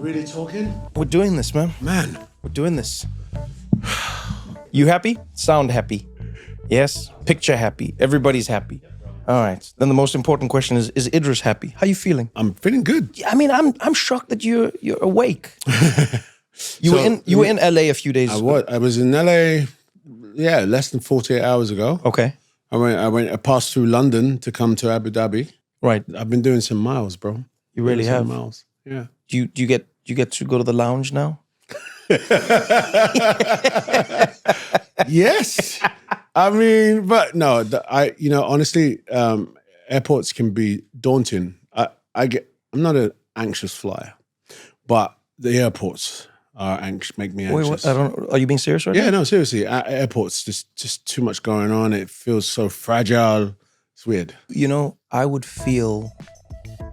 really talking? We're doing this, man. We're doing this. You happy? Sound happy. Yes? Picture happy. Everybody's happy. All right. Then the most important question is Idris happy? How you feeling? I'm feeling good. I mean, I'm shocked that you're awake. You were in LA a few days ago. I was in LA, less than 48 hours ago. Okay. I passed through London to come to Abu Dhabi. Right. I've been doing some miles, bro. You really have. Some miles. Yeah. Do you get to go to the lounge now? Yes. I mean, but no, honestly, airports can be daunting. I'm not an anxious flyer, but the airports make me anxious. Wait, are you being serious right now? Yeah, no, seriously. Airports, just too much going on. It feels so fragile. It's weird. You know, I would feel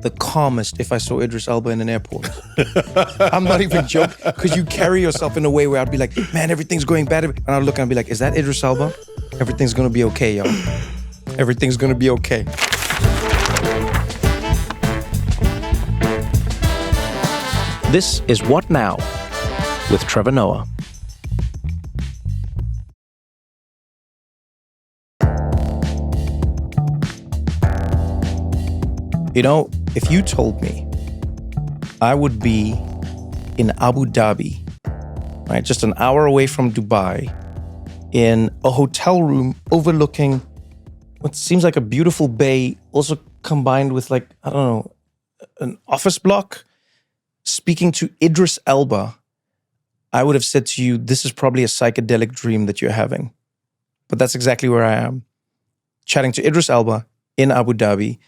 the calmest if I saw Idris Elba in an airport. I'm not even joking, because you carry yourself in a way where I'd be like, man, everything's going bad. And I'd look and I'd be like, is that Idris Elba? Everything's gonna be okay, y'all. Everything's gonna be okay. This is What Now with Trevor Noah. You know, if you told me I would be in Abu Dhabi, right, just an hour away from Dubai, in a hotel room overlooking what seems like a beautiful bay, also combined with like, I don't know, an office block, speaking to Idris Elba, I would have said to you, this is probably a psychedelic dream that you're having. But that's exactly where I am, chatting to Idris Elba in Abu Dhabi.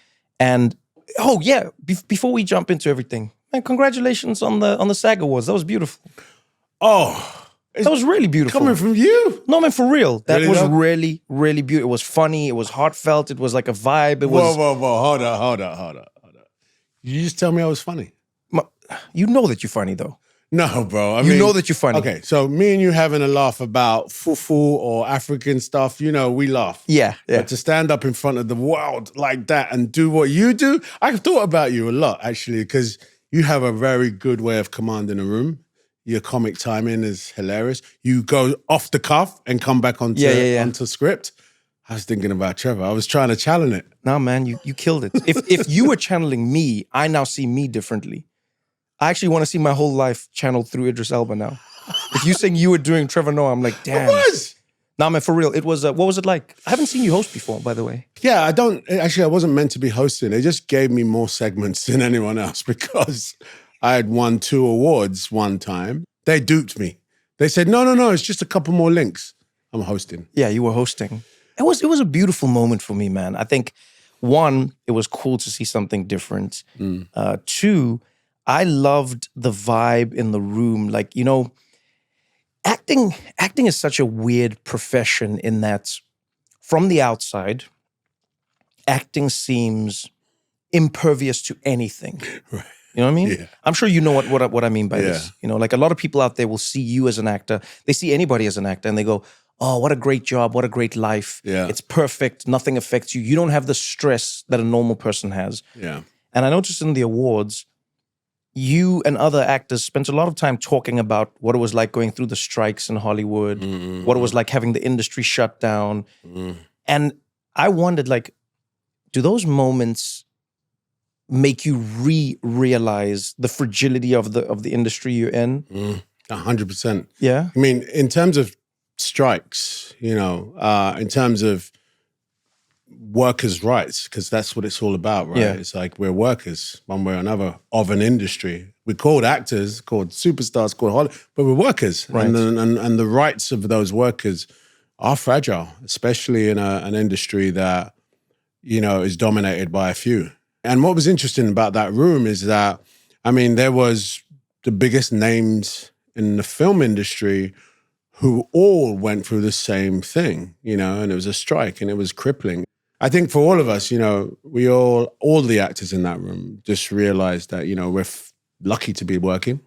And oh yeah, before we jump into everything, man, congratulations on the SAG Awards. That was beautiful. Oh, that was really beautiful. Coming from you? No, man, for real. That Really was though? really, really beautiful. It was funny. It was heartfelt. It was like a vibe. It was. Whoa. Hold up. You just tell me I was funny. You know that you're funny though. No, bro. You know that you're funny. Okay, so me and you having a laugh about fufu or African stuff, we laugh. Yeah. But to stand up in front of the world like that and do what you do, I've thought about you a lot, actually, because you have a very good way of commanding a room. Your comic timing is hilarious. You go off the cuff and come back onto script. I was thinking about Trevor. I was trying to challenge it. No, man, you killed it. If you were channeling me, I now see me differently. I actually want to see my whole life channeled through Idris Elba now. If you saying you were doing Trevor Noah, I'm like, damn. It was. Nah, man, for real. It was. What was it like? I haven't seen you host before, by the way. Yeah, I wasn't meant to be hosting. They just gave me more segments than anyone else because I had won 2 awards one time. They duped me. They said, no, it's just a couple more links. I'm hosting. Yeah, you were hosting. It was a beautiful moment for me, man. I think, 1, it was cool to see something different. 2, I loved the vibe in the room. Like, acting is such a weird profession in that from the outside, acting seems impervious to anything. Right. You know what I mean? Yeah. I'm sure you know what I mean by this. Like a lot of people out there will see you as an actor. They see anybody as an actor and they go, oh, what a great job. What a great life. Yeah. It's perfect. Nothing affects you. You don't have the stress that a normal person has. Yeah. And I noticed in the awards, you and other actors spent a lot of time talking about what it was like going through the strikes in Hollywood, what it was like having the industry shut down. And I wondered, like, do those moments make you realize the fragility of the industry you're in? 100%. Yeah? I mean, in terms of strikes, in terms of workers' rights, because that's what it's all about, right? Yeah. It's like we're workers, one way or another, of an industry. We're called actors, called superstars, called Hollywood, but we're workers. Right. And the rights of those workers are fragile, especially in an industry that, is dominated by a few. And what was interesting about that room is that, there was the biggest names in the film industry who all went through the same thing, and it was a strike and it was crippling. I think for all of us, we all the actors in that room just realized that, we're lucky to be working,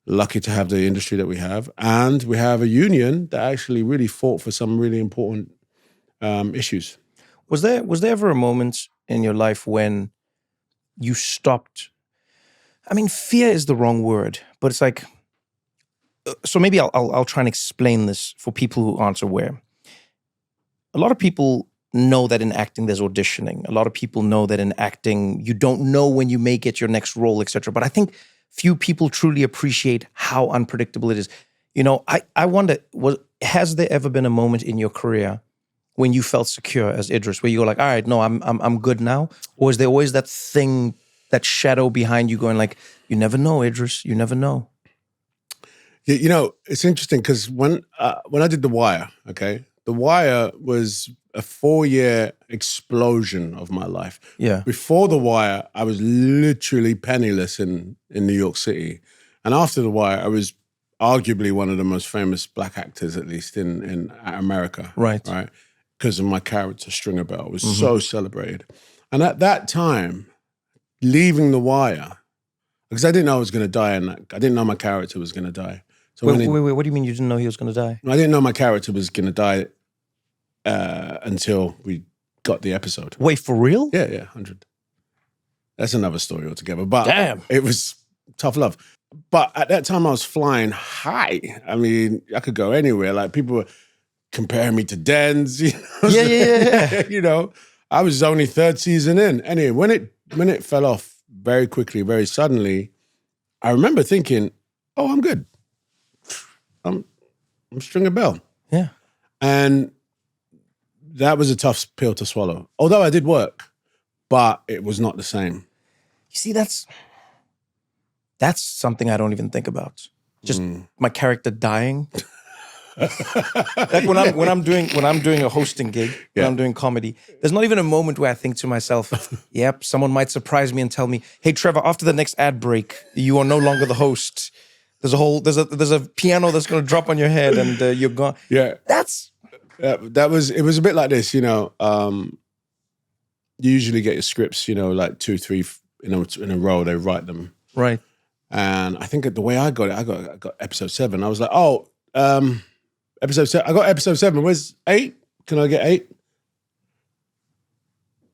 lucky to have the industry that we have, and we have a union that actually really fought for some really important issues. Was there ever a moment in your life when you stopped I mean, fear is the wrong word, but it's like, so maybe I'll try and explain this for people who aren't aware. A lot of people know that in acting there's auditioning. A lot of people know that in acting you don't know when you may get your next role, etc. But I think few people truly appreciate how unpredictable it is. You know, I wonder, has there ever been a moment in your career when you felt secure as Idris, where you go like, all right, no, I'm good now? Or is there always that thing, that shadow behind you going like, you never know, Idris, you never know? You know, it's interesting because when I did The Wire, okay, The Wire was a 4-year explosion of my life. Yeah. Before The Wire, I was literally penniless in New York City. And after The Wire, I was arguably one of the most famous black actors, at least in America. Right. Right. Because of my character, Stringer Bell, was so celebrated. And at that time, leaving The Wire, because I didn't know I was going to die, and I didn't know my character was going to die. So wait, what do you mean you didn't know he was going to die? I didn't know my character was going to die until we got the episode. Wait, for real? Yeah, 100. That's another story altogether. But damn, it was tough love. But at that time, I was flying high. I mean, I could go anywhere. Like, people were comparing me to Denz. You know? Yeah. You know, I was only 3rd season in. Anyway, when it fell off very quickly, very suddenly, I remember thinking, oh, I'm good. I'm Stringer Bell. Yeah. And that was a tough pill to swallow. Although I did work, but it was not the same. You see, that's something I don't even think about. Just my character dying. Like when I'm doing a hosting gig, when I'm doing comedy, there's not even a moment where I think to myself, yep, someone might surprise me and tell me, hey, Trevor, after the next ad break, you are no longer the host. There's a piano that's going to drop on your head and you're gone. Yeah. It was a bit like this, you know. You usually get your scripts, you know, like 2, 3 in a row. They write them. Right. And I think the way I got it, I got episode 7. I was like, oh, episode 7. I got episode 7. Where's 8? Can I get 8?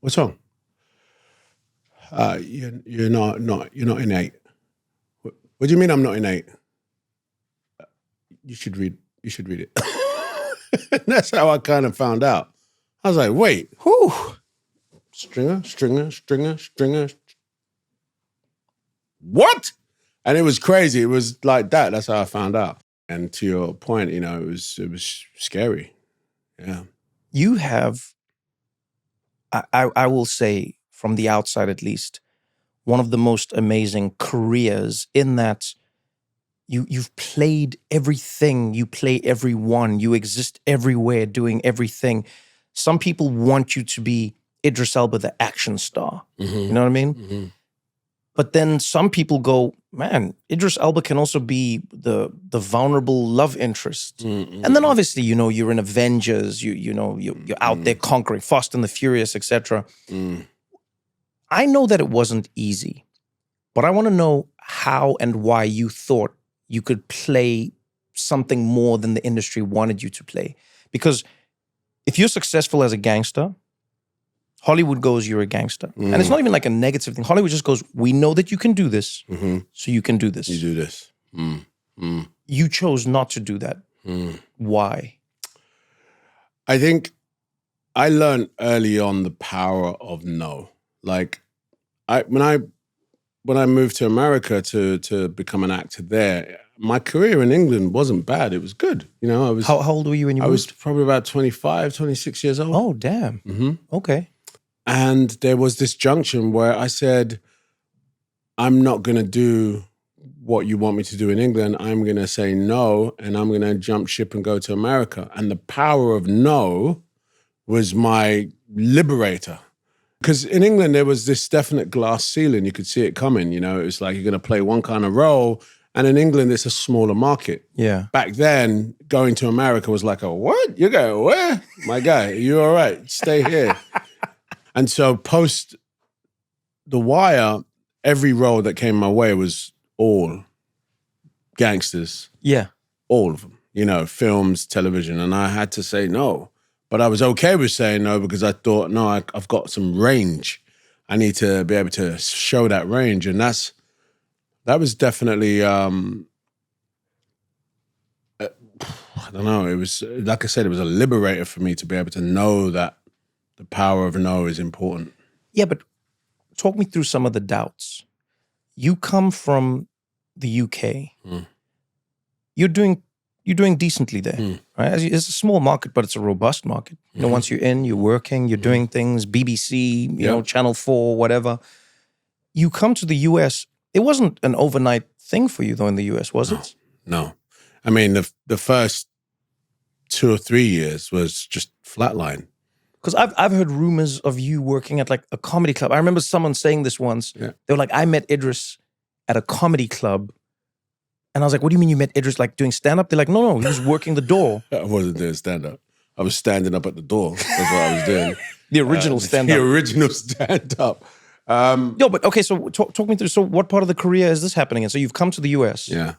What's wrong? You're not in 8. What do you mean I'm not in 8? You should read it. That's how I kind of found out. I was like, wait, whew. Stringer. What? And it was crazy. It was like that. That's how I found out. And to your point, you know, it was scary. Yeah. You have, I will say, from the outside at least, one of the most amazing careers in that you've played everything, you play everyone, you exist everywhere doing everything. Some people want you to be Idris Elba, the action star. You know what I mean? Mm-hmm. But then some people go, man, Idris Elba can also be the vulnerable love interest. Mm-hmm. And then obviously, you know, you're in Avengers, you're out there conquering Fast and the Furious, etc. I know that it wasn't easy, but I want to know how and why you thought you could play something more than the industry wanted you to play. Because if you're successful as a gangster, Hollywood goes, you're a gangster. And it's not even like a negative thing. Hollywood just goes, we know that you can do this, so you can do this. You do this. You chose not to do that. Why? I think I learned early on the power of no. Like, when I moved to America to become an actor there, my career in England wasn't bad. It was good. You know, I was. How old were you when you moved? I was probably about 25, 26 years old. Oh, damn. Okay. And there was this junction where I said, I'm not going to do what you want me to do in England. I'm going to say no, and I'm going to jump ship and go to America. And the power of no was my liberator. Because in England, there was this definite glass ceiling. You could see it coming, you know. It was like you're going to play one kind of role. And in England, it's a smaller market. Yeah. Back then, going to America was like, what? You go, where? My guy, you all right? Stay here. And so post The Wire, every role that came my way was all gangsters. Yeah. All of them. You know, films, television. And I had to say no. But I was okay with saying no because I thought, no, I've got some range. I need to be able to show that range. And that's That was definitely, I don't know. It was, like I said, it was a liberator for me to be able to know that the power of no is important. Yeah, but talk me through some of the doubts. You come from the UK. You're doing decently there, right? It's a small market, but it's a robust market. You know, once you're in, you're working, you're doing things, BBC, you know, Channel 4, whatever. You come to the US. It wasn't an overnight thing for you, though, in the US, was it? No. I mean, the first 2 or 3 years was just flatline. Because I've heard rumors of you working at like a comedy club. I remember someone saying this once. Yeah. They were like, I met Idris at a comedy club. And I was like, what do you mean you met Idris like doing stand-up? They're like, no, he was working the door. I wasn't doing stand-up. I was standing up at the door. That's what I was doing. The original stand-up. The original stand-up. No, but okay, so talk me through, so what part of the career is this happening in? So you've come to the US. Yeah.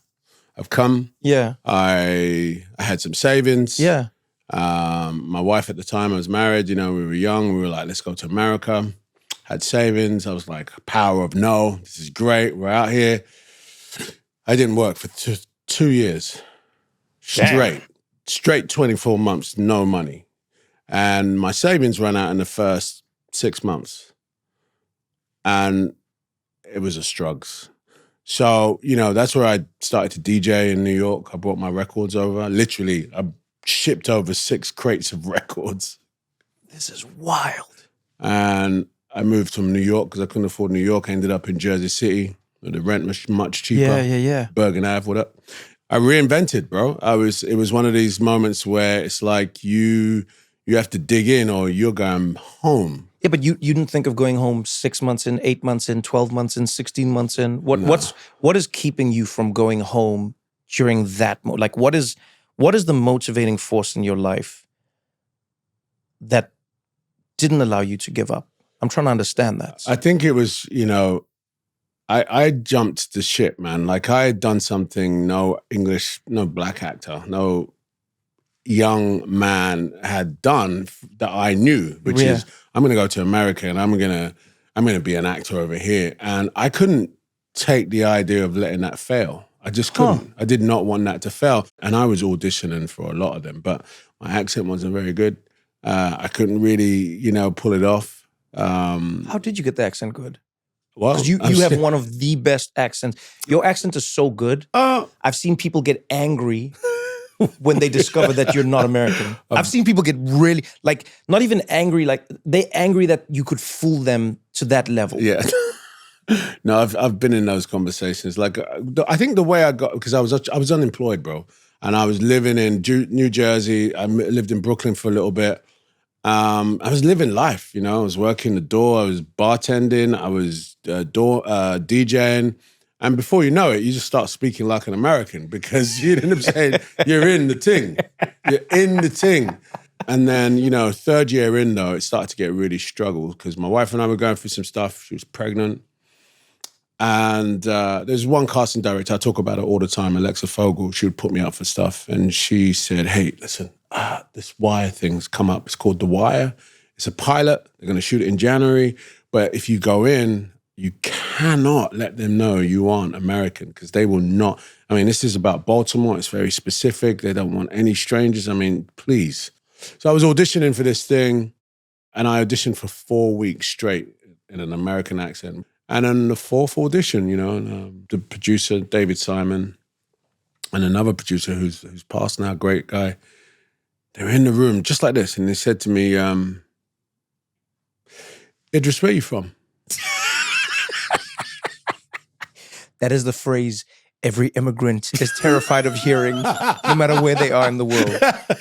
I've come. Yeah. I had some savings. Yeah. My wife at the time, I was married, you know, we were young. We were like, let's go to America. Had savings. I was like, power of no. This is great. We're out here. I didn't work for 2 years. Straight 24 months, no money. And my savings ran out in the first 6 months. And it was a struggles. So, you know, that's where I started to DJ in New York. I brought my records over. Literally, I shipped over 6 crates of records. This is wild. And I moved from New York because I couldn't afford New York. I ended up in Jersey City. The rent was much cheaper. Yeah. Bergen Ave, what up? I reinvented, bro. It was one of these moments where it's like you have to dig in or you're going home. Yeah, but you didn't think of going home 6 months in, 8 months in, 12 months in, 16 months in. What is keeping you from going home during that moment? Like what is the motivating force in your life that didn't allow you to give up? I'm trying to understand that. I think it was, you know, I jumped the ship, man. Like I had done something no English, no black actor, no young man had done that I knew, which is I'm going to go to America and I'm going to be an actor over here. And I couldn't take the idea of letting that fail. I just couldn't. I did not want that to fail. And I was auditioning for a lot of them, but my accent wasn't very good. I couldn't really, you know, pull it off. How did you get the accent good? Well, because you have one of the best accents. Your accent is so good. I've seen people get angry when they discover that you're not American. I've seen people get really, like, not even angry, like, they angry that you could fool them to that level. Yeah. No, I've been in those conversations. Like, I think the way I got, because I was unemployed, bro. And I was living in New Jersey. I lived in Brooklyn for a little bit. I was living life, you know. I was working the door. I was bartending. I was DJing. And before you know it, you just start speaking like an American because you end up saying, you're in the ting. You're in the ting. And then, you know, third year in, though, it started to get really struggled because my wife and I were going through some stuff. She was pregnant. And there's one casting director, I talk about it all the time, Alexa Fogel. She would put me up for stuff. And she said, hey, listen, this Wire thing's come up. It's called The Wire. It's a pilot. They're going to shoot it in January. But if you go in, you cannot let them know you aren't American because they will not. I mean, this is about Baltimore. It's very specific. They don't want any strangers. I mean, please. So I was auditioning for this thing and I auditioned for 4 weeks straight in an American accent. And then the fourth audition, you know, the producer, David Simon, and another producer who's passed now, great guy, they were in the room just like this. And they said to me, Idris, where are you from? That is the phrase every immigrant is terrified of hearing, no matter where they are in the world.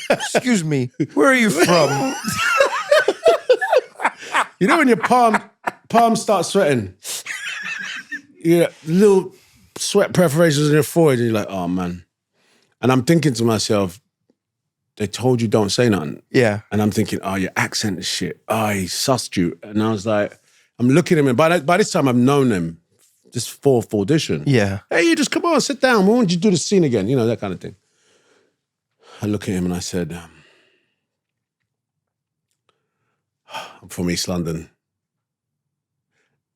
Excuse me, where are you from? You know when your palms start sweating? Yeah, little sweat perforations in your forehead, and you're like, oh, man. And I'm thinking to myself, they told you don't say nothing. Yeah. And I'm thinking, oh, your accent is shit. Oh, he sussed you. And I was like, I'm looking at him, and by this time I've known him. This fourth audition. Yeah. Hey, you just come on, sit down. Why don't you do the scene again? You know, that kind of thing. I look at him and I said, I'm from East London.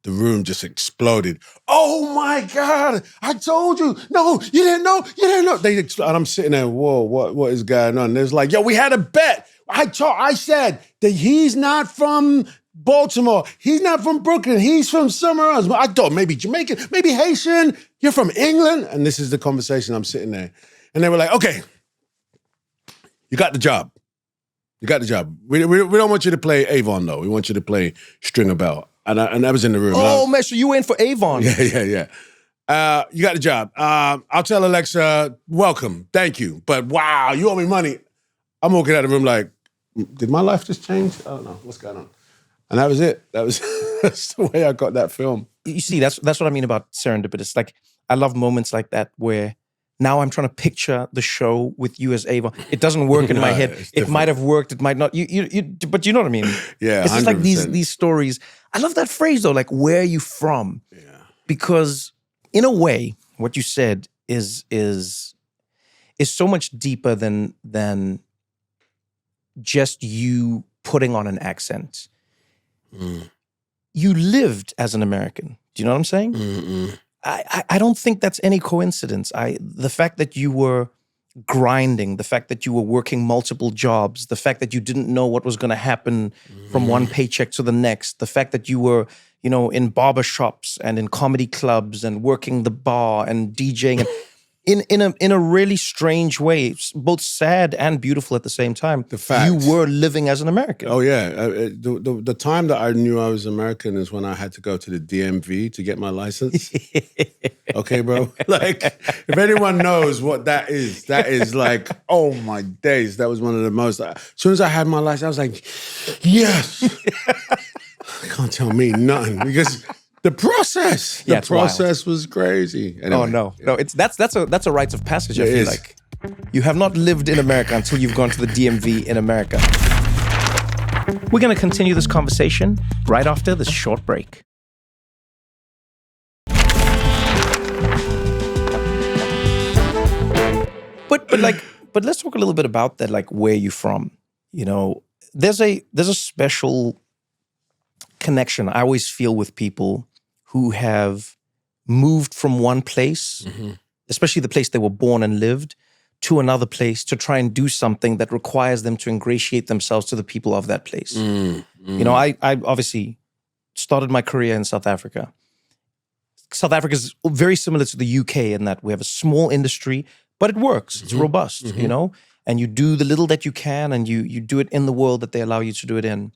the room just exploded. Oh my God, I told you. No, you didn't know. You didn't know. And I'm sitting there, whoa, what is going on? There's like, yo, we had a bet. I said that he's not from Baltimore. He's not from Brooklyn. He's from somewhere else. I thought maybe Jamaican, maybe Haitian. You're from England. And this is the conversation. I'm sitting there. And they were like, okay, you got the job. You got the job. We don't want you to play Avon, though. We want you to play Stringer Bell. And I was in the room. Oh, man, so you went for Avon. Yeah. You got the job. I'll tell Alexa, welcome, thank you. But wow, you owe me money. I'm walking out of the room like, did my life just change? I don't know. What's going on? And that was it. That's the way I got that film. You see, that's what I mean about serendipitous. Like, I love moments like that where now I'm trying to picture the show with you as Avon. It doesn't work in my head. It might have worked. It might not. But you know what I mean? Yeah, it's just 100%. like these stories. I love that phrase though. Like, where are you from? Yeah. Because in a way, what you said is so much deeper than just you putting on an accent. You lived as an American. Do you know what I'm saying? Mm-mm. I don't think that's any coincidence. The fact that you were grinding, the fact that you were working multiple jobs, the fact that you didn't know what was going to happen from one paycheck to the next, the fact that you were, in barbershops and in comedy clubs and working the bar and DJing and in a really strange way, both sad and beautiful at the same time. The fact you were living as an American. Oh yeah, the time that I knew I was American is when I had to go to the DMV to get my license. Okay, bro. Like, if anyone knows what that is like, oh my days, that was one of the most. As soon as I had my license, I was like, yes. Can't tell me nothing because. The process was crazy. Anyway, oh no, that's a rites of passage. I feel like you have not lived in America until you've gone to the DMV in America. We're going to continue this conversation right after this short break. But let's talk a little bit about that. Like, where you from? There's a special connection I always feel with people who have moved from one place, especially the place they were born and lived, to another place to try and do something that requires them to ingratiate themselves to the people of that place. I obviously started my career in South Africa. South Africa is very similar to the UK in that we have a small industry, but it works. It's robust, and you do the little that you can and you do it in the world that they allow you to do it in.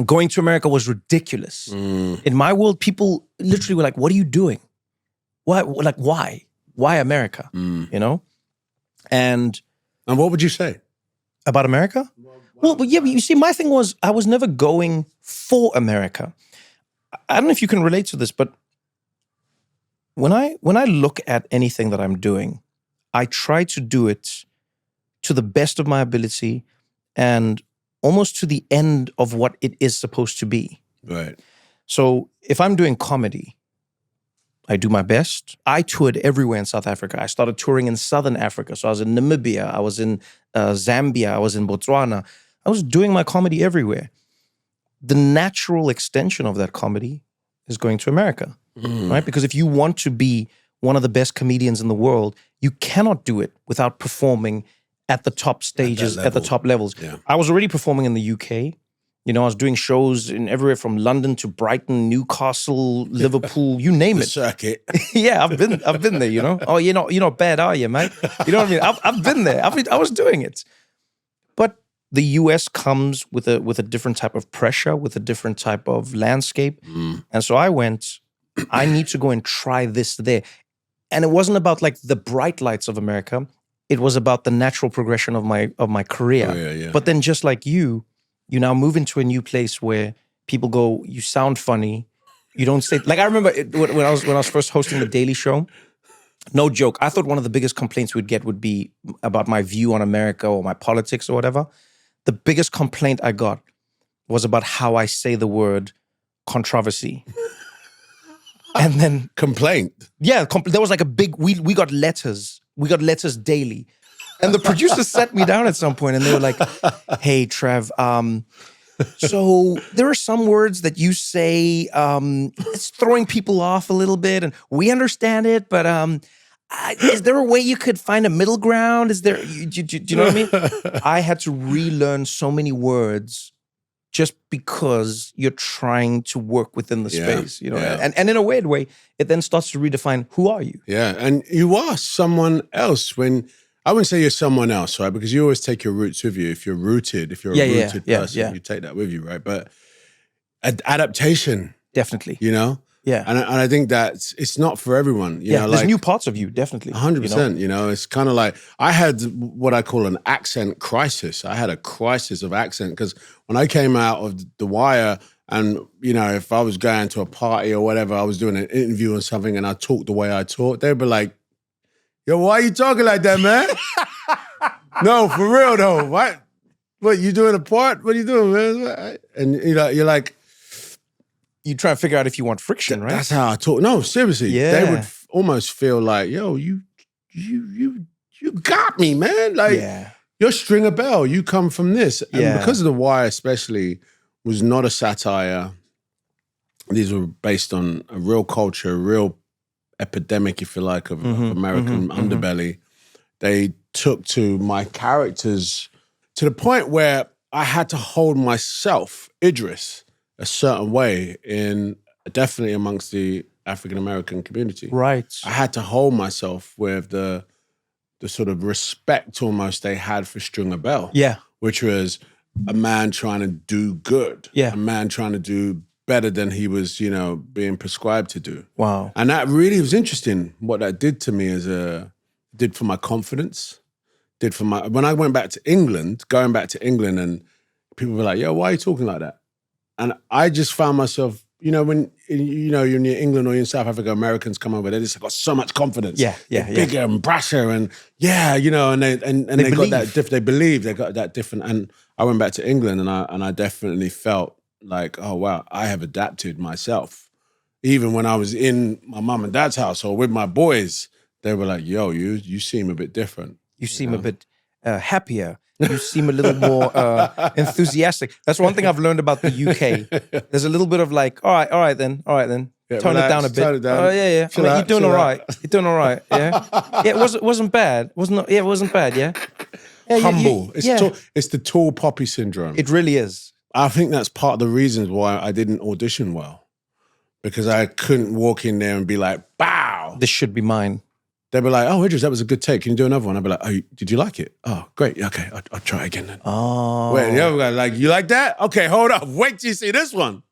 Going to America was ridiculous. In my world, people literally were like, what are you doing? Why? Like, why? Why America? And what would you say? About America? Well, but you see, my thing was I was never going for America. I don't know if you can relate to this, but when I look at anything that I'm doing, I try to do it to the best of my ability and almost to the end of what it is supposed to be. Right. So if I'm doing comedy, I do my best. I toured everywhere in South Africa. I started touring in Southern Africa. So I was in Namibia, I was in Zambia, I was in Botswana. I was doing my comedy everywhere. The natural extension of that comedy is going to America, right? Because if you want to be one of the best comedians in the world, you cannot do it without performing at the top stages, at the top levels. Yeah. I was already performing in the UK. I was doing shows in everywhere from London to Brighton, Newcastle, Liverpool, you name it. Circuit. Yeah, I've been there, Oh, you're not bad, are you, mate? You know what I mean? I've been there. I was doing it. But the US comes with a different type of pressure, with a different type of landscape. And so I went, I need to go and try this there. And it wasn't about like the bright lights of America. It was about the natural progression of my career. Oh, yeah. But then just like you now move into a new place where people go, you sound funny. You don't say, like I remember when I was first hosting the Daily Show, no joke, I thought one of the biggest complaints we'd get would be about my view on America or my politics or whatever. The biggest complaint I got was about how I say the word controversy. And then complaint. Yeah, there was like a big, we got letters. We got letters daily. And the producers sat me down at some point and they were like, hey, Trev, So there are some words that you say, it's throwing people off a little bit, and we understand it, but is there a way you could find a middle ground? Is there, do you know what I mean? I had to relearn so many words just because you're trying to work within the space, you know? And in a weird way, it then starts to redefine, who are you? Yeah, and you are someone else when, I wouldn't say you're someone else, right? Because you always take your roots with you. If you're rooted, if you're a rooted person, you take that with you, right? But adaptation. Definitely. You know? Yeah. And I think that it's not for everyone. You know, there's like, new parts of you, definitely. 100%. You know, it's kind of like, I had what I call an accent crisis. I had a crisis of accent because when I came out of The Wire, and, you know, if I was going to a party or whatever, I was doing an interview or something and I talked the way I talk, they'd be like, yo, why are you talking like that, man? No, for real though. What, you doing a part? What are you doing, man? And you know, you're like, you try to figure out if you want friction, right? That's how I talk. No, seriously. Yeah. They would almost feel like, yo, you got me, man. Like, you're Stringer Bell. You come from this. And because of The Wire especially was not a satire, these were based on a real culture, a real epidemic, if you like, of American underbelly. They took to my characters to the point where I had to hold myself, Idris, a certain way definitely amongst the African-American community. Right. I had to hold myself with the sort of respect almost they had for Stringer Bell. Yeah. Which was a man trying to do good. Yeah. A man trying to do better than he was, you know, being prescribed to do. Wow. And that really was interesting, what that did to me did for my confidence, when I went back to England, and people were like, yo, why are you talking like that? And I just found myself, you know, when, you know, you're in England or you're in South Africa, Americans come over, they just got so much confidence. They're bigger and brasher and you know, and they got that different, they believe they got that different. And I went back to England and I definitely felt like, oh wow, I have adapted myself. Even when I was in my mum and dad's house or with my boys, they were like, yo, you seem a bit different. You seem a bit happier. You seem a little more enthusiastic. That's one thing I've learned about the UK. There's a little bit of like, all right then. Yeah, tone it down a bit. Oh yeah. I mean, you're doing all right. You're doing all right. Yeah. Yeah, it wasn't bad. It wasn't bad. Yeah. Humble. It's the tall poppy syndrome. It really is. I think that's part of the reasons why I didn't audition well, because I couldn't walk in there and be like, "Bow, this should be mine." They'd be like, oh, Idris, that was a good take. Can you do another one? I'd be like, oh, did you like it? Oh, great. Yeah, okay, I'll try again then. Oh. Wait, the other guy, like, you like that? Okay, hold up. Wait till you see this one.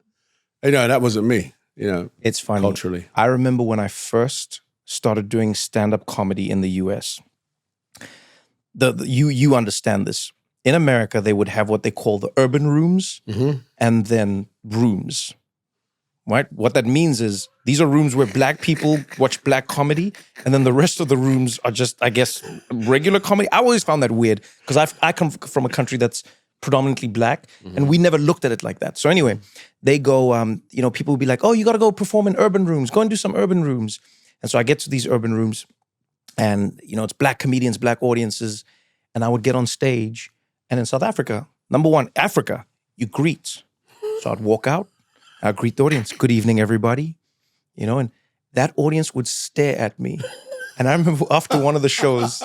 You know, that wasn't me, you know. It's funny. Culturally. I remember when I first started doing stand-up comedy in the US. You understand this. In America, they would have what they call the urban rooms and then rooms. Right? What that means is these are rooms where black people watch black comedy, and then the rest of the rooms are just, I guess, regular comedy. I always found that weird because I come from a country that's predominantly black, and we never looked at it like that. So anyway, they go, you know, people would be like, oh, you got to go perform in urban rooms. Go and do some urban rooms. And so I get to these urban rooms, and, you know, it's black comedians, black audiences, and I would get on stage. And in South Africa, number one, Africa, you greet. So I'd walk out. I'd greet the audience. Good evening, everybody. You know, and that audience would stare at me. And I remember after one of the shows,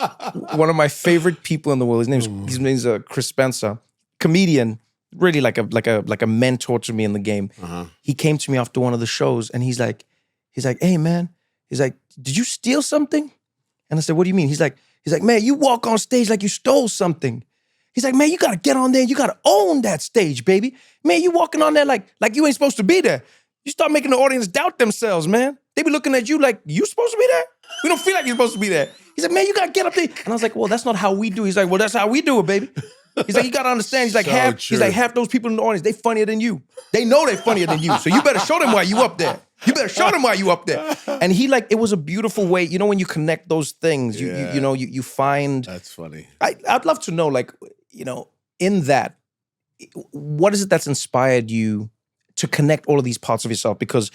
one of my favorite people in the world, his name's Chris Spencer, comedian, really like a mentor to me in the game. He came to me after one of the shows and he's like, hey man, he's like, did you steal something? And I said, what do you mean? He's like, man, you walk on stage like you stole something. He's like, man, you gotta get on there. You gotta own that stage, baby. Man, you walking on there like you ain't supposed to be there. You start making the audience doubt themselves, man. They be looking at you like, you supposed to be there? We don't feel like you're supposed to be there. He's like, man, you gotta get up there. And I was like, well, that's not how we do it. He's like, well, that's how we do it, baby. He's like, you gotta understand. He's like, half those people in the audience, they funnier than you. They know they're funnier than you. So you better show them why you up there. You better show them why you up there. And he it was a beautiful way, you know, when you connect those things, you find. That's funny. I'd love to know, you know, in that, what is it that's inspired you to connect all of these parts of yourself? Because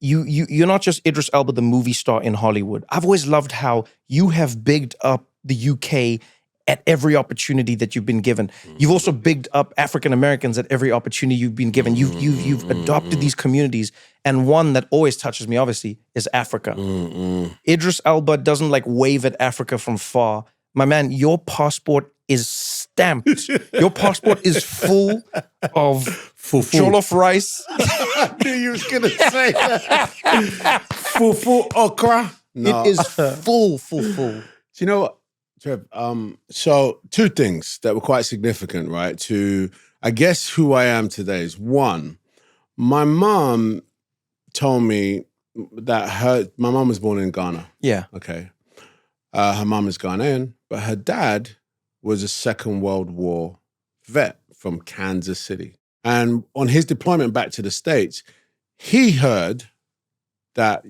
you're not just Idris Elba, the movie star in Hollywood. I've always loved how you have bigged up the UK at every opportunity that you've been given. You've also bigged up African Americans at every opportunity you've been given. You've adopted these communities, and one that always touches me, obviously, is Africa. Idris Elba doesn't like wave at Africa from far. My man, your passport is stamped. Your passport is full of jollof rice. I knew you was gonna say that. Fufu okra. No. It is full. Do you know what, Trev? So two things that were quite significant, right? To, I guess, who I am today is one, my mom told me that my mom was born in Ghana. Yeah. Okay. Her mom is Ghanaian, but her dad was a Second World War vet from Kansas City. And on his deployment back to the States, he heard that,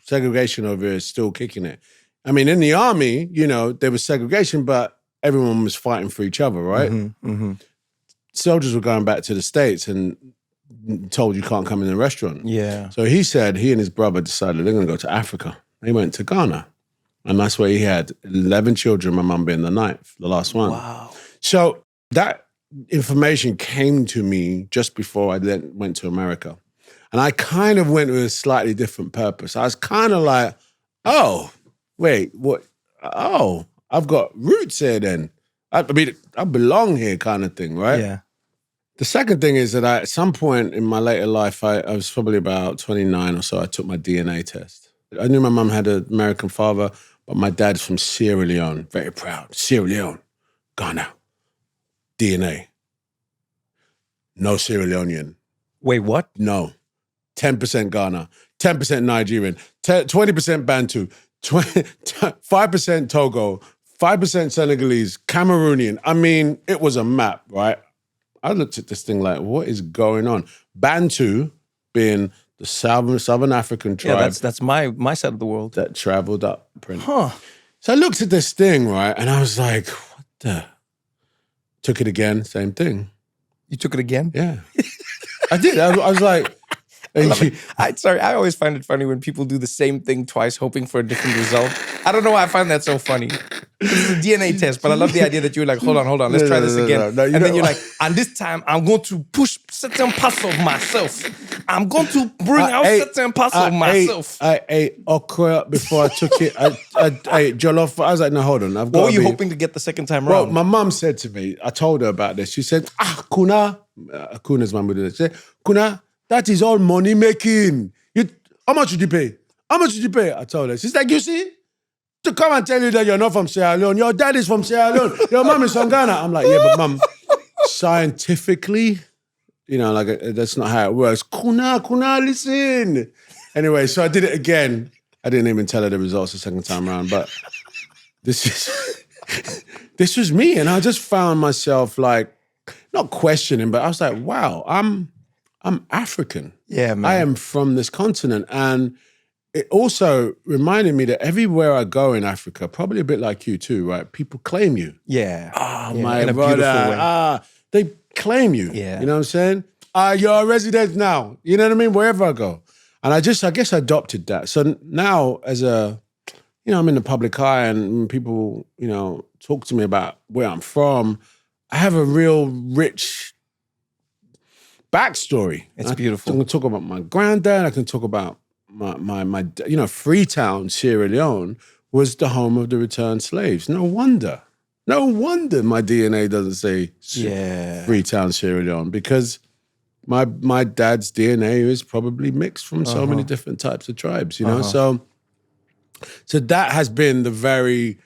segregation over here is still kicking it. I mean, in the army, there was segregation, but everyone was fighting for each other, right? Soldiers were going back to the States and told you can't come in the restaurant. Yeah. So he said he and his brother decided they're going to go to Africa. They went to Ghana. And that's where he had 11 children, my mum being the ninth, the last one. Wow. So that information came to me just before I then went to America. And I kind of went with a slightly different purpose. I was kind of like, oh, wait, what? Oh, I've got roots here then. I mean, I belong here kind of thing, right? Yeah. The second thing is that at some point in my later life, I was probably about 29 or so, I took my DNA test. I knew my mum had an American father, but my dad's from Sierra Leone, very proud. Sierra Leone, Ghana, DNA. No Sierra Leonean. Wait, what? No. 10% Ghana, 10% Nigerian, 20% Bantu, 5% Togo, 5% Senegalese, Cameroonian. I mean, it was a map, right? I looked at this thing like, what is going on? Bantu being the Southern African tribe. Yeah, that's my side of the world. That traveled up. Huh. So I looked at this thing, right? And I was like, what the? Took it again, same thing. You took it again? Yeah. I did. I was like... I always find it funny when people do the same thing twice, hoping for a different result. I don't know why I find that so funny. It's a DNA test, but I love the idea that you're like, hold on, let's try this again. No, and then you're like, and this time I'm going to push certain parts of myself. I'm going to bring out certain parts of myself. I ate okra before I took it. I ate jollof. I was like, no, hold on. What were you hoping to get the second time Well, around? my mum said to me, I told her about this. She said, Kuna. Kuna's my mother. She said, Kuna, that is all money making. How much did you pay? How much did you pay? I told her. She's like, you see? To come and tell you that you're not from Sierra Leone. Your dad is from Sierra Leone. Your mom is from Ghana. I'm like, yeah, but mum, scientifically, that's not how it works. Kuna, listen. Anyway, so I did it again. I didn't even tell her the results the second time around, but this was me. And I just found myself like, not questioning, but I was like, wow, I'm African. Yeah, man. I am from this continent. And it also reminded me that everywhere I go in Africa, probably a bit like you too, right? People claim you. Yeah. Oh, yeah, my in a brother. beautiful way. They claim you. Yeah. You know what I'm saying? You're a resident now. You know what I mean? Wherever I go. And I guess I adopted that. So now I'm in the public eye and when people, talk to me about where I'm from, I have a real rich backstory. It's beautiful. I can talk about my granddad. I can talk about my Freetown, Sierra Leone was the home of the returned slaves. No wonder my DNA doesn't say Freetown, Sierra Leone, because my dad's DNA is probably mixed from so many different types of tribes, So that has been the very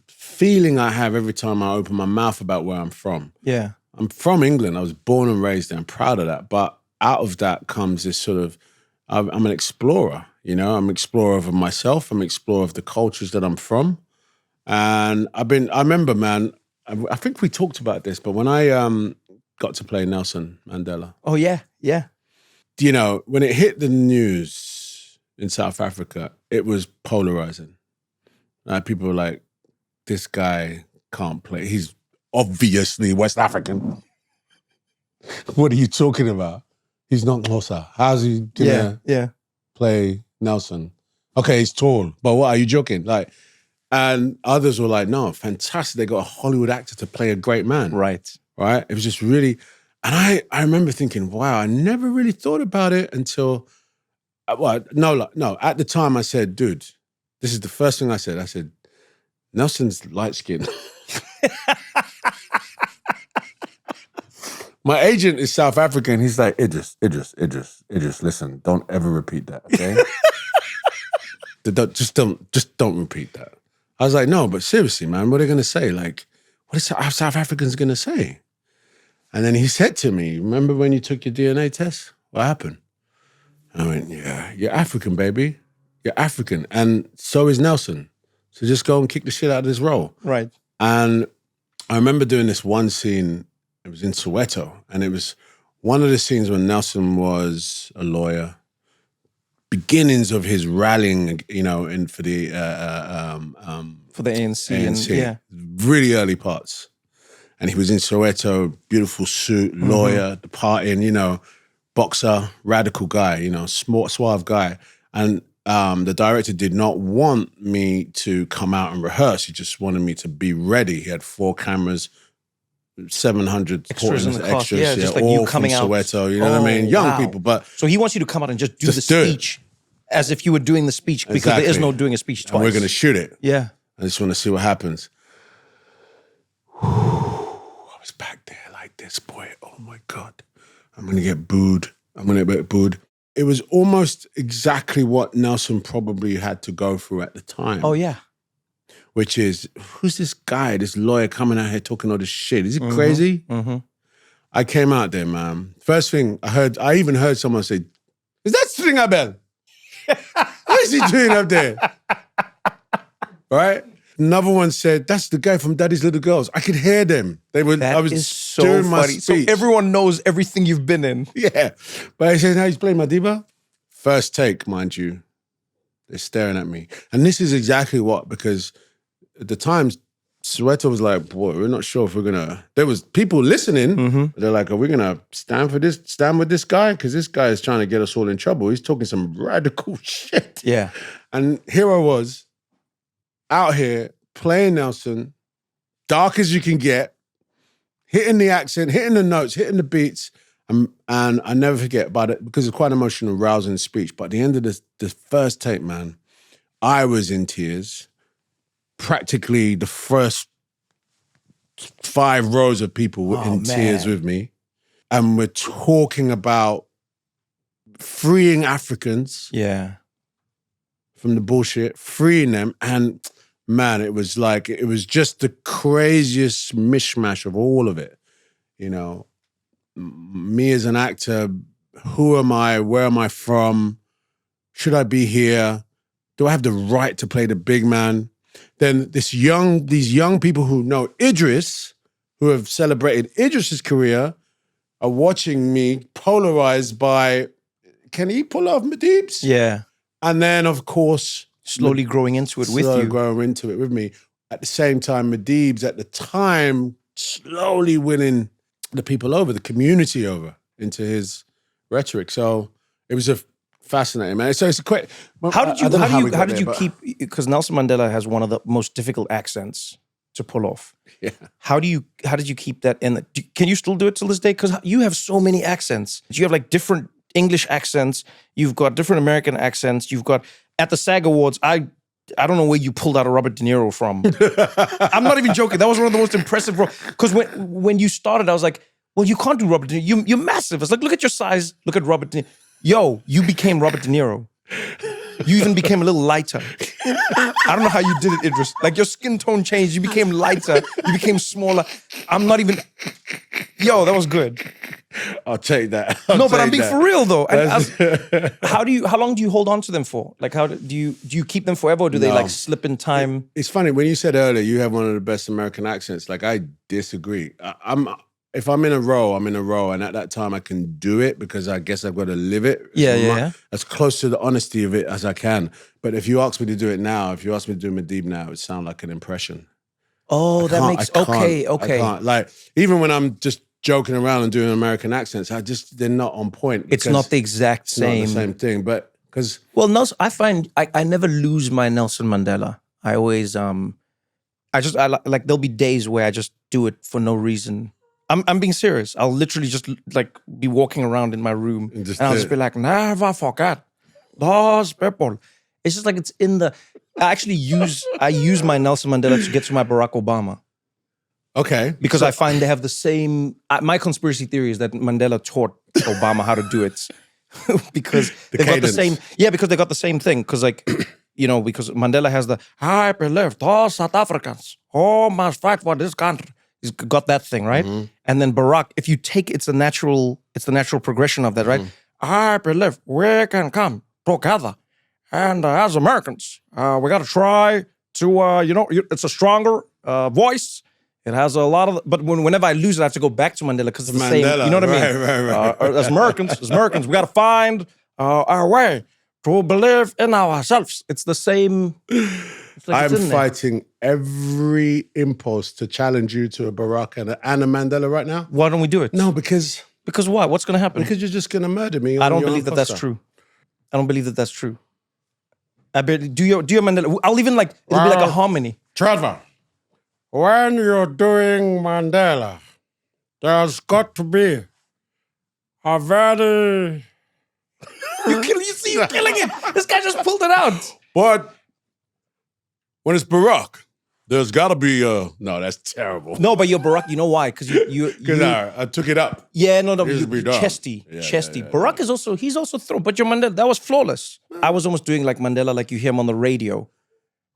feeling I have every time I open my mouth about where I'm from. Yeah. I'm from England. I was born and raised there. I'm proud of that. But out of that comes this sort of, I'm an explorer, I'm an explorer of myself. I'm an explorer of the cultures that I'm from. And I remember, man, I think we talked about this, but when I got to play Nelson Mandela. Oh, yeah, yeah. When it hit the news in South Africa, it was polarizing. People were like, this guy can't play. He's obviously West African. What are you talking about? He's not Xhosa. How's he gonna play Nelson? Okay, he's tall, but what, are you joking? And others were like, no, fantastic. They got a Hollywood actor to play a great man. Right. Right? It was just really, and I remember thinking, wow, I never really thought about it until, no. At the time I said, dude, this is the first thing I said. I said, Nelson's light skinned. My agent is South African. He's like, Idris, listen, don't ever repeat that, okay? Just don't repeat that. I was like, no, but seriously, man, what are they going to say? Like, what is South Africans going to say? And then he said to me, remember when you took your DNA test? What happened? And I went, yeah, you're African, baby. You're African. And so is Nelson. So just go and kick the shit out of this role. Right. And I remember doing this one scene. It was in Soweto. And it was one of the scenes when Nelson was a lawyer. Beginnings of his rallying, for the ANC. ANC. And, yeah. Really early parts. And he was in Soweto, beautiful suit, lawyer, departing, boxer, radical guy, suave guy. And the director did not want me to come out and rehearse. He just wanted me to be ready. He had 4 cameras, 700 extras in the cast. extras, yeah, just like all you from coming out. Soweto, you know what I mean? Young people, but... So he wants you to come out and just do the do it. speech as if you were doing the speech, because there is no doing a speech twice. And we're going to shoot it. Yeah. I just want to see what happens. I was back there like this, boy. Oh my God. I'm going to get booed. It was almost exactly what Nelson probably had to go through at the time. Oh, yeah. Which is, who's this guy, this lawyer coming out here talking all this shit? Is he crazy? Mm-hmm. I came out there, man. First thing I even heard someone say, is that Stringer Bell? What is he doing up there? Right? Another one said, that's the guy from Daddy's Little Girls. I could hear them. I was so doing my funny. speech. So everyone knows everything you've been in. Yeah. But I said, how he's playing Madiba? First take, mind you. They're staring at me. And this is exactly what, because at the time, Soweto was like, boy, we're not sure if we're going to... There was people listening. Mm-hmm. They're like, are we going to stand with this guy? Because this guy is trying to get us all in trouble. He's talking some radical shit. Yeah. And here I was, out here, playing Nelson, dark as you can get, hitting the accent, hitting the notes, hitting the beats. And I never forget about it, because it's quite an emotional, rousing speech. But at the end of the first take, man, I was in tears. Practically the first 5 rows of people were in tears with me. And we're talking about freeing Africans from the bullshit, freeing them. And man, it was just the craziest mishmash of all of it. Me as an actor, who am I? Where am I from? Should I be here? Do I have the right to play the big man? Then these young people who know Idris, who have celebrated Idris's career, are watching me polarized by, can he pull off Madeebs? Yeah. And then, of course... Slowly growing into it with you. Growing into it with me. At the same time, Madeebs, at the time, slowly winning the people over, the community over, into his rhetoric. So it was a fascinating, man. So it's a quick... How did you keep... Because Nelson Mandela has one of the most difficult accents to pull off. Yeah. How did you keep that in? Can you still do it till this day? Because you have so many accents. You have like different English accents. You've got different American accents. You've got... At the SAG Awards, I don't know where you pulled out a Robert De Niro from. I'm not even joking. That was one of the most impressive roles. Because when you started, I was like, well, you can't do Robert De Niro. You're massive. It's like, look at your size. Look at Robert De Niro. Yo, you became Robert De Niro. You even became a little lighter. I don't know how you did it, Idris. Like, your skin tone changed. You became lighter. You became smaller. I'm not even... Yo, that was good. I'll take that. But I'm being for real though. And how long do you hold on to them for? Like, how do you keep them forever, or do they like slip in time? It's funny when you said earlier you have one of the best American accents. Like, I disagree. If I'm in a role, I'm in a role, and at that time I can do it because I guess I've got to live it. Yeah. As close to the honesty of it as I can. But if you ask me to do it now, if you ask me to do Madeeb now, it would sound like an impression. Oh, that makes okay. I can't. Like, even when I'm just joking around and doing American accents, they're not on point. It's not the exact same. Not the same thing, but because... Well, Nelson, I find I never lose my Nelson Mandela. I always like there'll be days where I just do it for no reason. I'm being serious. I'll literally just like be walking around in my room and I'll just be like, never forget those people. It's just like it's in the. I use my Nelson Mandela to get to my Barack Obama. Okay. Because I find they have the same. My conspiracy theory is that Mandela taught Obama how to do it because they got the same. Yeah, because they got the same thing. Because like, because Mandela has the I believe those South Africans who must fight for this country. He's got that thing, right? Mm-hmm. And then Barack, if you take it's the natural progression of that, right? I believe we can come together. And as Americans, we got to try to, it's a stronger voice. It has a lot of, but whenever I lose it, I have to go back to Mandela because it's the same. You know what I mean? Right. As Americans, we got to find our way to believe in ourselves. It's the same. Like I'm fighting every impulse to challenge you to a Barack and a Mandela right now. Why don't we do it? No, because what? What's going to happen? Because you're just going to murder me. I don't believe that that's true. I don't believe that that's true. I bet do your Mandela. I'll even it'll be like a harmony. Trevor, when you're doing Mandela, there's got to be a very. You see, you're killing it. This guy just pulled it out. But when it's Barack, there's got to be no, that's terrible. No, but you're Barack. You know why? Because because I took it up. Yeah, no, chesty. Barack is also he's also thrown. But your Mandela, that was flawless. I was almost doing like Mandela, like you hear him on the radio.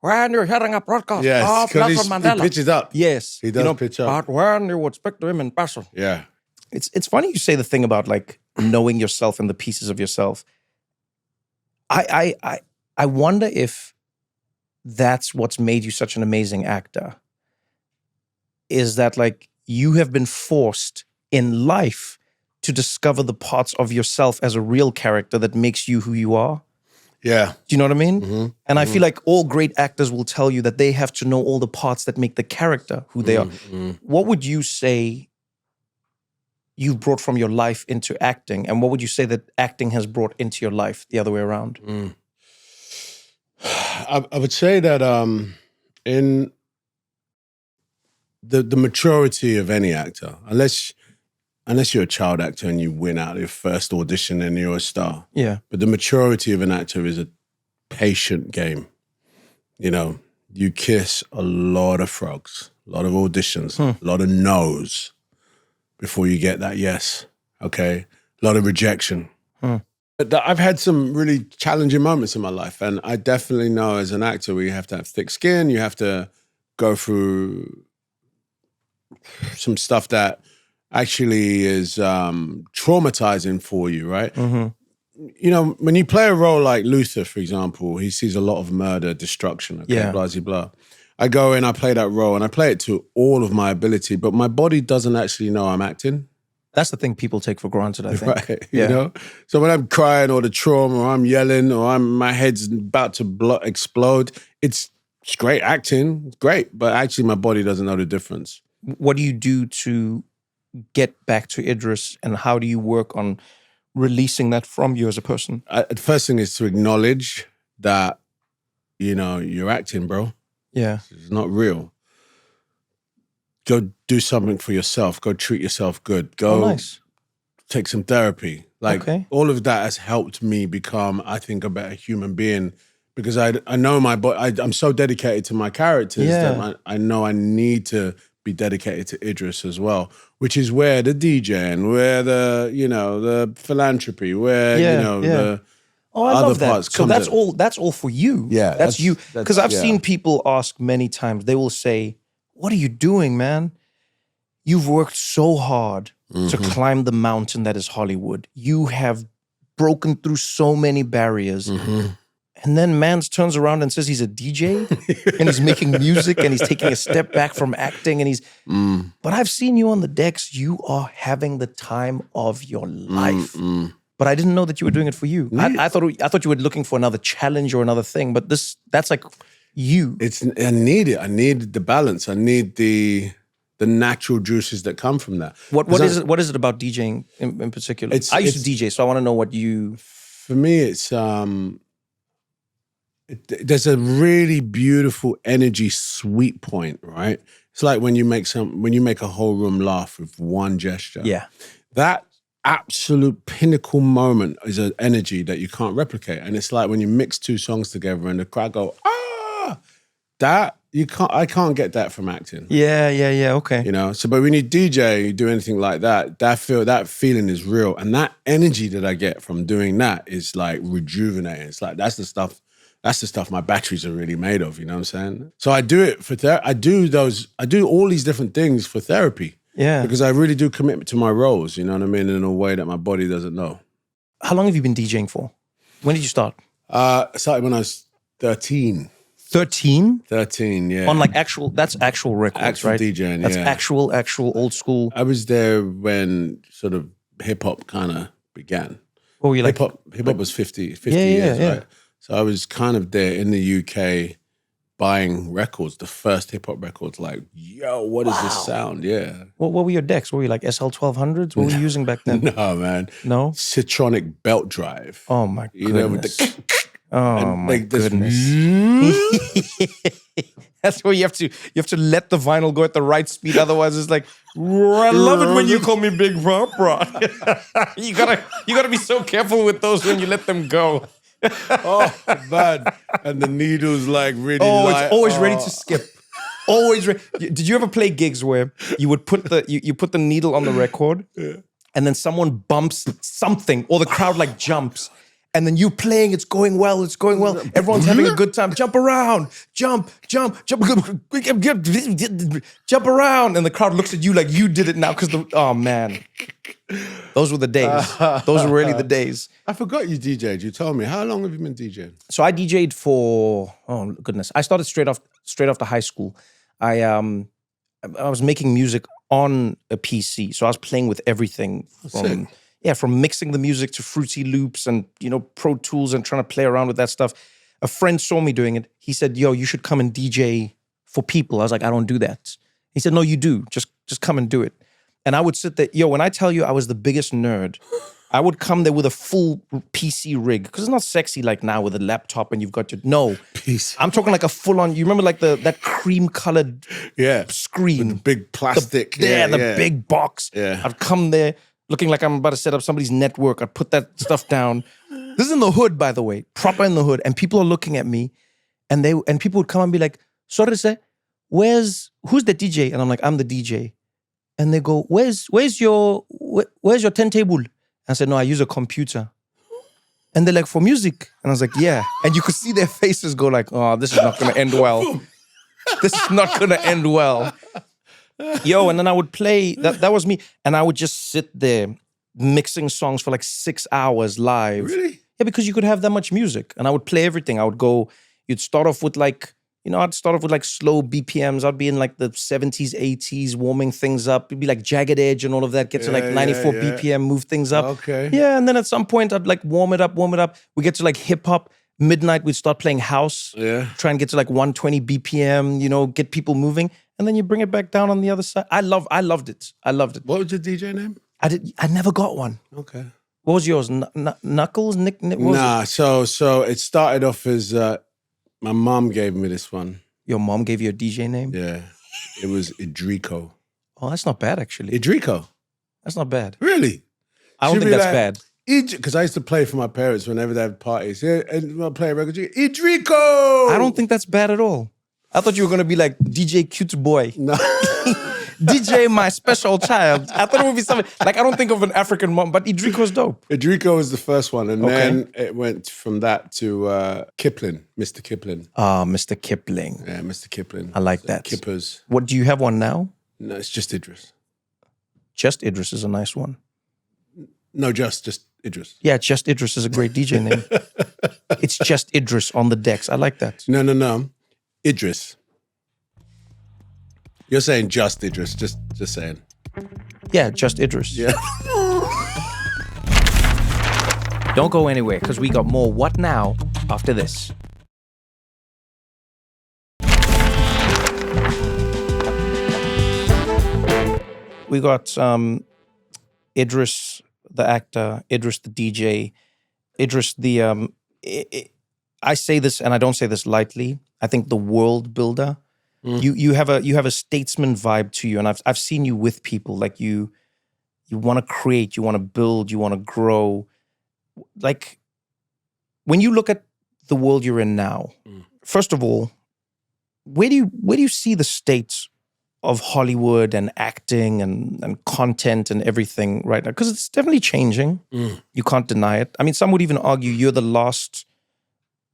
When you're hearing a broadcast, yes, because he pitches up. Yes, he does pitch up. But when you would speak to him in person, yeah, it's funny you say the thing about like knowing yourself and the pieces of yourself. I wonder if that's what's made you such an amazing actor. Is that like you have been forced in life to discover the parts of yourself as a real character that makes you who you are? Yeah. Do you know what I mean? Mm-hmm. And I feel like all great actors will tell you that they have to know all the parts that make the character who they are. What would you say you've brought from your life into acting? And what would you say that acting has brought into your life the other way around? I would say that in the maturity of any actor, unless you're a child actor and you win out your first audition and you're a star. Yeah. But the maturity of an actor is a patient game. You kiss a lot of frogs, a lot of auditions, a lot of no's before you get that yes, okay? A lot of rejection. But I've had some really challenging moments in my life, and I definitely know as an actor, you have to have thick skin, you have to go through some stuff that actually is traumatizing for you, right? Mm-hmm. When you play a role like Luther, for example, he sees a lot of murder, destruction, okay, blah, blah, blah. I go in, I play that role, and I play it to all of my ability, but my body doesn't actually know I'm acting. That's the thing people take for granted, I think. Right, you know? So when I'm crying or the trauma or I'm yelling or my head's about to explode, it's great acting, it's great, but actually my body doesn't know the difference. What do you do to get back to Idris, and how do you work on releasing that from you as a person? The first thing is to acknowledge that, you're acting, bro. Yeah. It's not real. Go do something for yourself. Go treat yourself good. Go take some therapy. All of that has helped me become, I think, a better human being, because I know my body. I'm so dedicated to my characters that I know I need to be dedicated to Idris as well, which is where the DJing, where the philanthropy, where the I other love that. parts. So that's all for you. Yeah, that's you. Because I've seen people ask many times. They will say, "What are you doing, man? You've worked so hard to climb the mountain that is Hollywood. You have broken through so many barriers." And then man turns around and says he's a DJ and he's making music and he's taking a step back from acting and he's... But I've seen you on the decks. You are having the time of your life. But I didn't know that you were doing it for you. I thought you were looking for another challenge or another thing. But that's like you. I need it. I need the balance. I need the natural juices that come from that. What is it about DJing in particular? I used to DJ, so I want to know what you... For me, it's... there's a really beautiful energy sweet point, right? It's like when you make a whole room laugh with one gesture. Yeah. That absolute pinnacle moment is an energy that you can't replicate. And it's like when you mix two songs together and the crowd go, ah, I can't get that from acting. Yeah, okay. You know, so but when you DJ, you do anything like that, that feeling is real. And that energy that I get from doing that is like rejuvenating. It's like that's the stuff my batteries are really made of, you know what I'm saying? So I do it for I do all these different things for therapy. Yeah. Because I really do commit to my roles, you know what I mean, in a way that my body doesn't know. How long have you been DJing for? When did you start? I started when I was 13. 13? 13, yeah. On like that's actual records, actual right? DJing, that's yeah. actual old school. I was there when sort of hip hop kind of began. Oh, you like hip hop was 50 years, right? So I was kind of there in the UK buying records, the first hip hop records, like, yo, what is this sound? Yeah. What were your decks? Were you like SL1200s? What were you using back then? No, man. No? Citronic belt drive. Oh my goodness. You know, with the oh my goodness. That's where you have to let the vinyl go at the right speed. Otherwise, it's like, I love it when you call me Big Papa. you gotta be so careful with those when you let them go. Oh man! And the needle's like really. Oh, light. It's always ready to skip. Always ready. Did you ever play gigs where you would put you put the needle on the record, and then someone bumps something, or the crowd like jumps, and then you playing, it's going well, everyone's having a good time. Jump around, jump around, and the crowd looks at you like you did it now because oh man. Those were the days. Those were really the days. I forgot you DJed. You told me. How long have you been DJing? So I DJed for, oh goodness. I started straight after high school. I was making music on a PC. So I was playing with everything from mixing the music to Fruity Loops and, Pro Tools and trying to play around with that stuff. A friend saw me doing it. He said, yo, you should come and DJ for people. I was like, I don't do that. He said, no, you do. Just come and do it. And I would sit there, when I tell you I was the biggest nerd, I would come there with a full PC rig, because it's not sexy like now with a laptop and you've got your, no. PC. I'm talking like a full-on, you remember like that cream-colored screen? With the big plastic. The big box. Yeah. I'd come there looking like I'm about to set up somebody's network. I'd put that stuff down. This is in the hood, by the way, proper in the hood. And people are looking at me and people would come and be like, sorry, sir, who's the DJ? And I'm like, I'm the DJ. And they go, where's your turntable? I said, no, I use a computer. And they're like, for music? And I was like, yeah. And you could see their faces go like, oh, this is not going to end well. This is not going to end well. And then I would play, that was me. And I would just sit there mixing songs for like 6 hours live. Really? Yeah, because you could have that much music. And I would play everything. You'd start off with like, I'd start off with like slow BPMs. I'd be in like the 70s, 80s, warming things up. It'd be like Jagged Edge and all of that. Get to like 94 BPM, move things up. Okay. Yeah, and then at some point I'd like warm it up. We get to like hip hop. Midnight, we'd start playing house. Yeah. Try and get to like 120 BPM, get people moving. And then you bring it back down on the other side. I loved it. What was your DJ name? I never got one. Okay. What was yours? Knuckles? Nick? Nah, so it started off as... my mom gave me this one. Your mom gave you a DJ name? Yeah. It was Idrico. Oh, that's not bad, actually. Idrico? That's not bad. Really? I don't think that's bad. Because I used to play for my parents whenever they had parties. Yeah, and I play a record. Idrico! I don't think that's bad at all. I thought you were going to be like DJ Cute Boy. No. DJ My Special Child. I thought it would be something, like I don't think of an African mom, but Idrico's dope. Idrico was the first one. And then it went from that to Kipling, Mr. Kipling. Ah, Mr. Kipling. Yeah, Mr. Kipling. I like that. Kippers. What, do you have one now? No, it's just Idris. Just Idris is a nice one. No, just Idris. Yeah, Just Idris is a great DJ name. It's Just Idris on the decks. I like that. No. Idris. You're saying just Idris, just saying. Yeah, Just Idris. Yeah. Don't go anywhere, because we got more What Now after this. We got Idris, the actor, Idris, the DJ, Idris, the I say this, and I don't say this lightly. I think the world builder. You have a statesman vibe to you, and I've seen you with people. Like you want to create, you want to build, you want to grow. Like when you look at the world you're in now, first of all, where do you see the state of Hollywood and acting and content and everything right now? Because it's definitely changing. You can't deny it. I mean, some would even argue you're the last,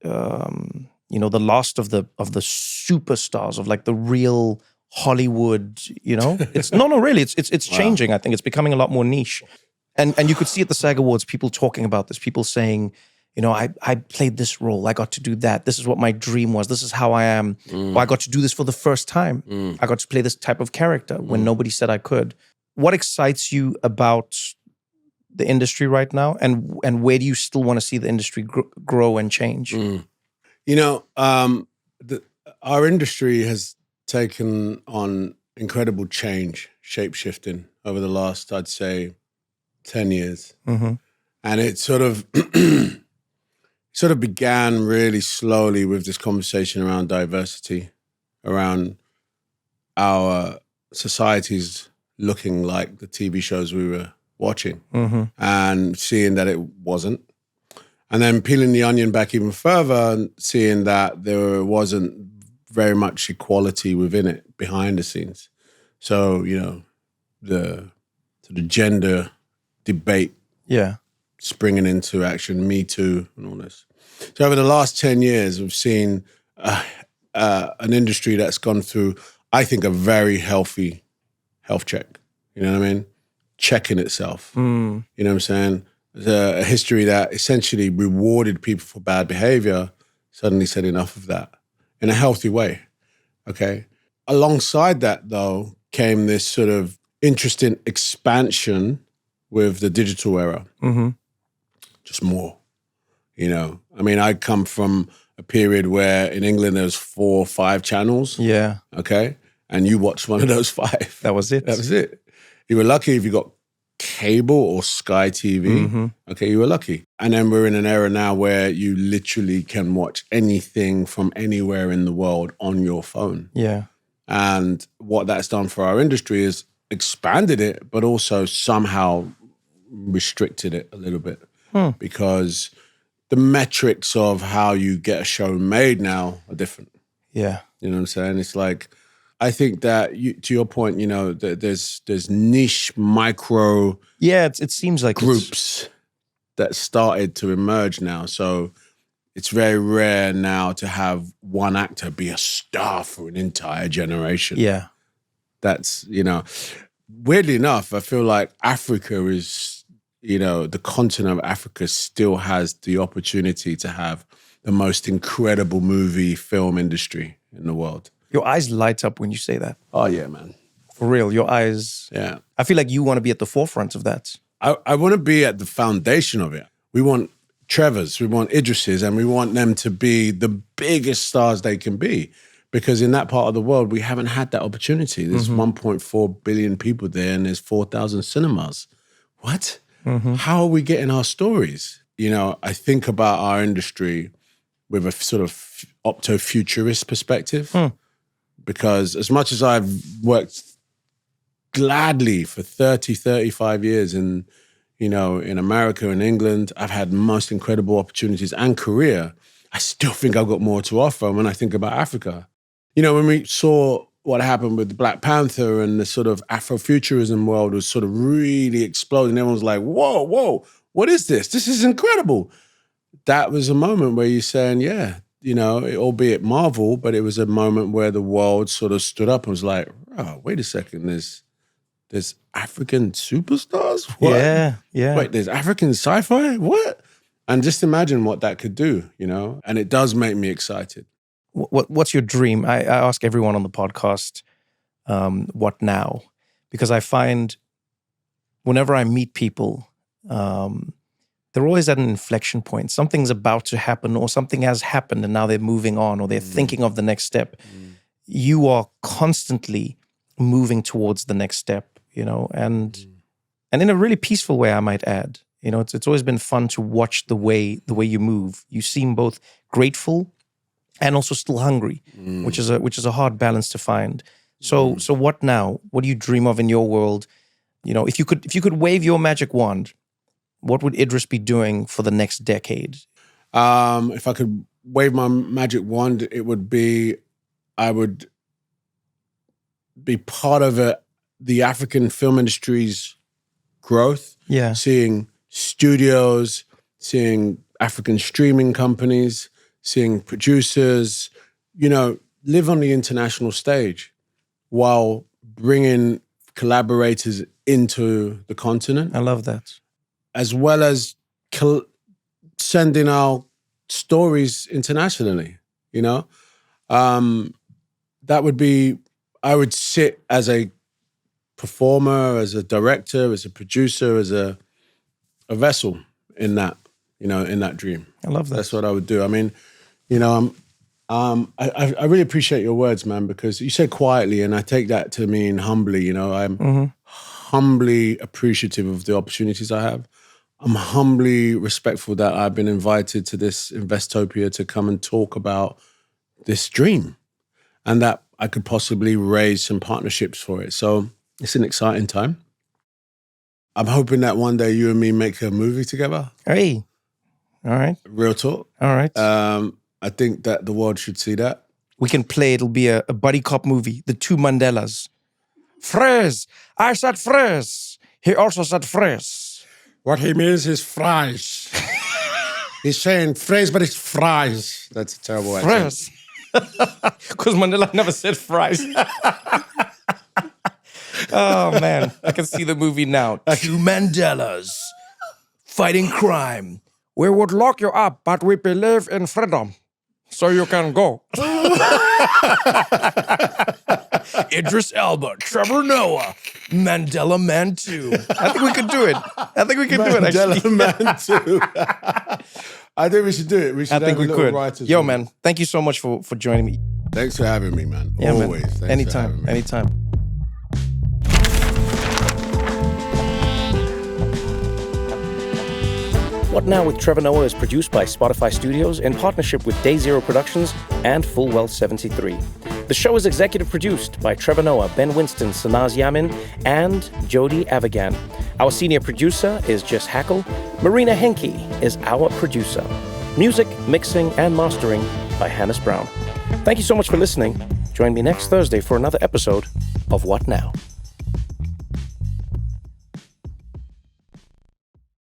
the last of the superstars, of like the real Hollywood. It's no, really, it's changing. I think it's becoming a lot more niche, and you could see at the SAG Awards people talking about this, people saying, I played this role, I got to do that. This is what my dream was. This is how I am. Or I got to do this for the first time. I got to play this type of character when nobody said I could. What excites you about the industry right now, and where do you still want to see the industry grow and change? Our industry has taken on incredible change, shape-shifting over the last, I'd say, 10 years. And it sort of began really slowly with this conversation around diversity, around our societies looking like the TV shows we were watching, and seeing that it wasn't. And then peeling the onion back even further and seeing that there wasn't very much equality within it, behind the scenes. So, the gender debate springing into action, Me Too and all this. So over the last 10 years, we've seen an industry that's gone through, I think, a very healthy health check. You know what I mean? Checking itself. You know what I'm saying? A history that essentially rewarded people for bad behavior suddenly said enough of that in a healthy way, okay? Alongside that, though, came this sort of interesting expansion with the digital era. Just more, I mean, I come from a period where in England there was 4 or 5 channels. Yeah. Okay? And you watched one of those 5. That was it. That was it. You were lucky if you got cable or Sky TV. Okay, you were lucky. And then we're in an era now where you literally can watch anything from anywhere in the world on your phone. Yeah. And what that's done for our industry is expanded it, but also somehow restricted it a little bit. Because the metrics of how you get a show made now are different. Yeah. You know what I'm saying? It's like, I think that to your point, there's niche micro it seems like groups that started to emerge now. So it's very rare now to have one actor be a star for an entire generation. Yeah. That's, weirdly enough, I feel like Africa is, the continent of Africa still has the opportunity to have the most incredible movie film industry in the world. Your eyes light up when you say that. Oh, yeah, man. For real, your eyes. Yeah. I feel like you want to be at the forefront of that. I want to be at the foundation of it. We want Trevors, we want Idrises, and we want them to be the biggest stars they can be. Because in that part of the world, we haven't had that opportunity. There's 1.4 billion people there and there's 4,000 cinemas. What? How are we getting our stories? I think about our industry with a sort of opto-futurist perspective. Because as much as I've worked gladly for 30, 35 years in America and England, I've had most incredible opportunities and career. I still think I've got more to offer when I think about Africa. When we saw what happened with Black Panther and the sort of Afrofuturism world was sort of really exploding, everyone was like, whoa, what is this? This is incredible. That was a moment where you're saying, albeit Marvel, but it was a moment where the world sort of stood up and was like, oh, wait a second, there's African superstars? What? Yeah. Wait, there's African sci-fi? What? And just imagine what that could do, And it does make me excited. What's your dream? I ask everyone on the podcast, what now? Because I find whenever I meet people, they're always at an inflection point. Something's about to happen or something has happened and now they're moving on or they're thinking of the next step. You are constantly moving towards the next step, and in a really peaceful way, I might add. You know, it's always been fun to watch the way you move. You seem both grateful and also still hungry, which is a hard balance to find. So what now? What do you dream of in your world? You know, if you could wave your magic wand, what would Idris be doing for the next decade? If I could wave my magic wand, it would be, I would be part of the African film industry's growth. Yeah. Seeing studios, seeing African streaming companies, seeing producers, you know, live on the international stage while bringing collaborators into the continent. I love that. As well as sending our stories internationally, you know? That would be, I would sit as a performer, as a director, as a producer, as a vessel in that, you know, in that dream. I love that. That's what I would do. I mean, you know, I really appreciate your words, man, because you said quietly, and I take that to mean humbly. You know, I'm humbly appreciative of the opportunities I have. I'm humbly respectful that I've been invited to this Investopia to come and talk about this dream, and that I could possibly raise some partnerships for it. So it's an exciting time. I'm hoping that one day you and me make a movie together. Hey, all right. Real talk. All right. I think that the world should see that. We can play, it'll be a buddy cop movie, the two Mandelas. Fraise. I said fraise. He also said fraise. What he means is fries. He's saying phrase, but it's fries. That's a terrible accent. Fraise. Because Mandela never said fries. Oh, man. I can see the movie now. Two Mandelas fighting crime. We would lock you up, but we believe in freedom. So you can go. Idris Elba, Trevor Noah, Mandela Man 2. I think we could do it. Mandela Man 2. I think we should do it. We should I think have we a little could. writers' Yo, room. man, thank you so much for joining me. Thanks for having me, man. Yeah, Always. man. Thanks for Anytime. having me. Anytime. What Now with Trevor Noah is produced by Spotify Studios in partnership with Day Zero Productions and Full Wealth 73. The show is executive produced by Trevor Noah, Ben Winston, Sanaz Yamin, and Jody Avagan. Our senior producer is Jess Hackle. Marina Henke is our producer. Music, mixing, and mastering by Hannes Brown. Thank you so much for listening. Join me next Thursday for another episode of What Now?